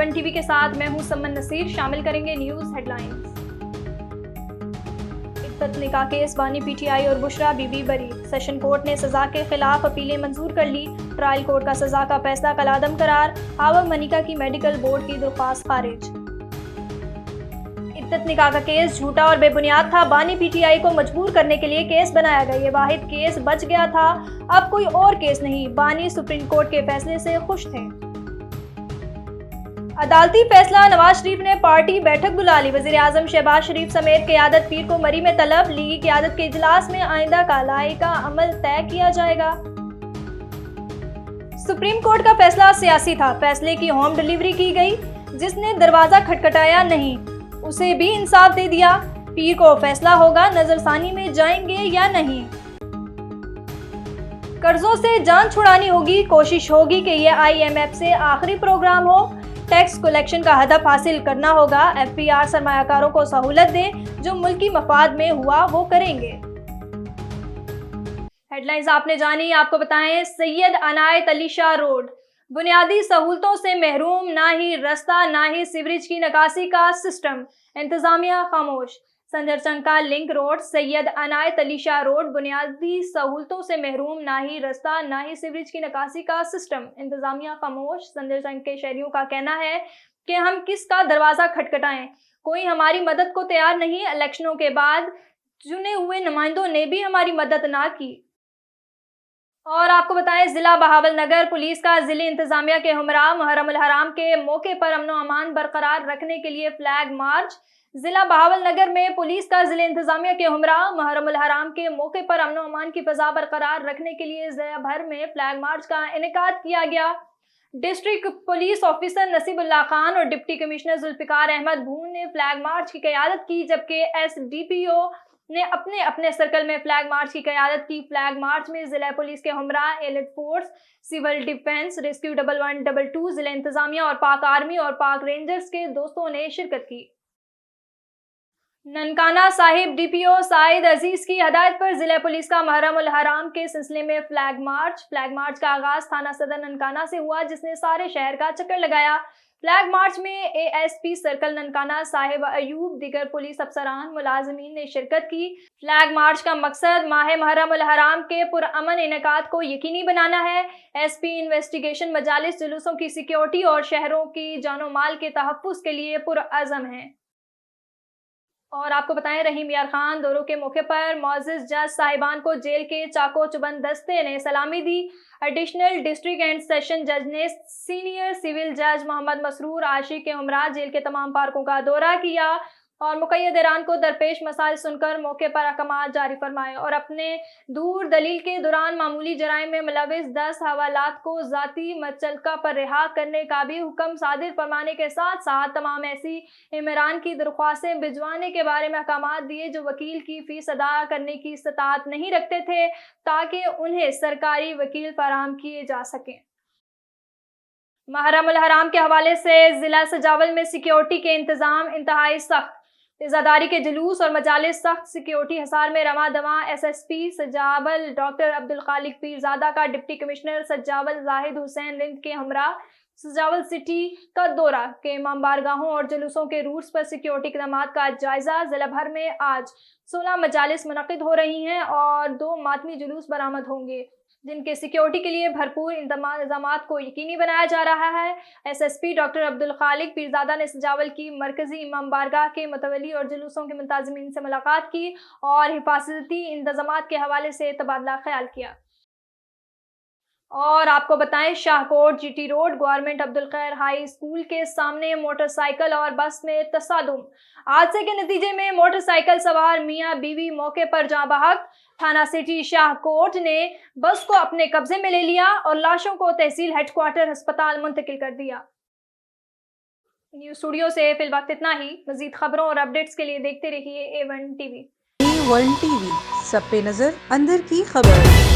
A1 TV के साथ मैं हूं सम्मन नसीर। शामिल करेंगे न्यूज़ हेडलाइंस। इद्दत निकाह केस बानी PTI और बुशरा बीबी बरी। सेशन कोर्ट ने सजा के खिलाफ अपीलें मंजूर कर ली। ट्रायल कोर्ट का सजा का फैसला कलादम करार। हावा मनिका की मेडिकल बोर्ड की दरख्वास्त खारिज। इद्दत निकाह का केस झूठा और बेबुनियाद था। बानी PTI को मजबूर करने के लिए केस बनाया गया। ये वाहिद केस बच गया था, अब कोई और केस नहीं। बानी सुप्रीम कोर्ट के फैसले से खुश थे। अदालती फैसला, नवाज शरीफ ने पार्टी बैठक बुला ली। वजीर आजम शहबाज शरीफ समेत क़यादत पीर को मरी में तलब। लीगी क़यादत के इजलास में आइंदा का लाइका अमल तय किया जाएगा। सुप्रीम कोर्ट का फैसला सियासी था। फैसले की होम डिलीवरी की गई। जिसने दरवाजा खटखटाया नहीं उसे भी इंसाफ दे दिया। पीर को फैसला होगा नजरसानी में जाएंगे या नहीं। कर्जों से जान छुड़ानी होगी। कोशिश होगी कि ये IMF से आखिरी प्रोग्राम हो। टैक्स कलेक्शन का हदफ हासिल करना होगा। FBR सरमायाकारों को सहूलत दे, जो मुल्की मफाद में हुआ वो करेंगे। हेडलाइंस आपने जानी, आपको बताएं। सैयद अनायत अली शाह रोड बुनियादी सहूलतों से महरूम, ना ही रास्ता ना ही सीवरेज की निकासी का सिस्टम, इंतजामिया खामोश। संजर चंग का link road Syed Inayat Ali Shah road बुनियादी सहूलतों से महरूम, ना ही रास्ता ना ही सीवरेज की निकासी का सिस्टम, इंतजामिया खामोश। संजर चंग के शहरियों का कहना है कि हम किसका दरवाजा खटखटाएं, कोई हमारी मदद को तैयार नहीं। इलेक्शनों के बाद चुने हुए नुमाइंदों ने भी हमारी मदद ना की। और आपको बताएं, जिला बहावलनगर पुलिस का जिले इंतजामिया के हमरा मुहर्रम उल हराम के मौके पर अमन व अमान बरकरार रखने के लिए फ्लैग मार्च। जिला बहावलनगर में पुलिस का जिले इंतजामिया के हमरा मुहर्रम उल हराम के मौके पर अमन व अमान की फजा बरकरार रखने के लिए जिला भर में फ्लैग मार्च का इनेकाद किया गया। District police officer Nasibullah Khan और डिप्टी कमिश्नर जुल्फिकार अहमद भून ने फ्लैग मार्च की क़यादत की, जबकि SDPO ने अपने अपने सर्कल में फ्लैग मार्च की क़यादत की। फ्लैग मार्च में जिला पुलिस के हमरा, elite force, civil defence, rescue 1112, जिला इंतजामिया और पाक आर्मी और पाक रेंजर्स के दोस्तों ने शिरकत की। ननकाना साहिब DPO साइद अजीज की हदायत पर जिला पुलिस का मुहर्रम उल हराम के सिलसिले में फ्लैग मार्च का आगाज थाना सदर ननकाना से हुआ, जिसने सारे शहर का चक्कर लगाया। फ्लैग मार्च में ASP सर्कल ननकाना साहिब अयूब, दीगर पुलिस अफसरान, मुलाजमीन ने शिरकत की। फ्लैग मार्च का मकसद माह मुहर्रम उल हराम के पुरअमन इनेकाद को यकीनी बनाना है। SP इन्वेस्टिगेशन मजालिस जुलूसों की सिक्योरिटी और शहरों की जानो माल के तहफ्फुज़ के लिए पुरअज़म है। और आपको बताएं, रहीम यार खान दौरों के मौके पर मौजूद जज साहिबान को जेल के चाको चुबंद दस्ते ने सलामी दी। एडिशनल डिस्ट्रिक्ट एंड सेशन जज ने सीनियर सिविल जज मोहम्मद मसरूर आशिक के हमरा जेल के तमाम पार्कों का दौरा किया और मुक़य्यद ईरान को दरपेश मसाइल सुनकर मौके पर अहकामात जारी फरमाए और अपने दूर दलील के दौरान मामूली जराइम में मुलविस 10 हवालात को ज़ाती मचलका पर रिहा करने का भी हुक्म सादिर फरमाने के साथ साथ तमाम ऐसी इमरान की दरख्वास्तें भिजवाने के बारे में अहकामात दिए जो वकील की फीस अदा करने की इस्तात नहीं रखते थे, ताकि उन्हें सरकारी वकील फराहम किए जा सकें। मुहर्रम उल हराम के हवाले से जिला सजावल में सिक्योरिटी के इंतजाम इंतहाई सख्त। इज़ादारी के जुलूस और मजालिस सख्त सिक्योरिटी हिसार में रवा दवा। SSP सजावल डॉक्टर अब्दुल खालिक पीरजादा का डिप्टी कमिश्नर सजावल जाहिद हुसैन रिंद के हमरा सजावल सिटी का दौरा के इमाम बारगाहों और जुलूसों के रूट्स पर सिक्योरिटी इक़दामात का जायजा। जिला भर में आज 16 मजालिस मुनक़िद हो रही हैं और 2 मातमी जुलूस बरामद होंगे, जिनके सिक्योरिटी के लिए भरपूर इंतजामात को यकीनी बनाया जा रहा है। SSP डॉक्टर अब्दुल खालिक पीरजादा ने सजावल की मरकजी इमाम बारगाह के मुतवली और जुलूसों के मुंतज़िमीन से मुलाकात की और हिफाजती इंतजामात के हवाले से तबादला ख्याल किया। और आपको बताएं, Shahkot GT road government Abdul खैर हाई स्कूल के सामने मोटरसाइकिल और बस में तसादुम। हादसे के नतीजे में मोटरसाइकिल सवार मियां बीवी मौके पर जाँ बहक। थाना सिटी शाहकोट ने बस को अपने कब्जे में ले लिया और लाशों को तहसील हेडक्वार्टर अस्पताल मुंतकिल कर दिया। न्यूज़ स्टूडियो से फिलहाल इतना ही। मजीद खबरों और अपडेट्स के लिए देखते रहिए A1 TV। A1 TV, सब पे नजर, अंदर की खबर।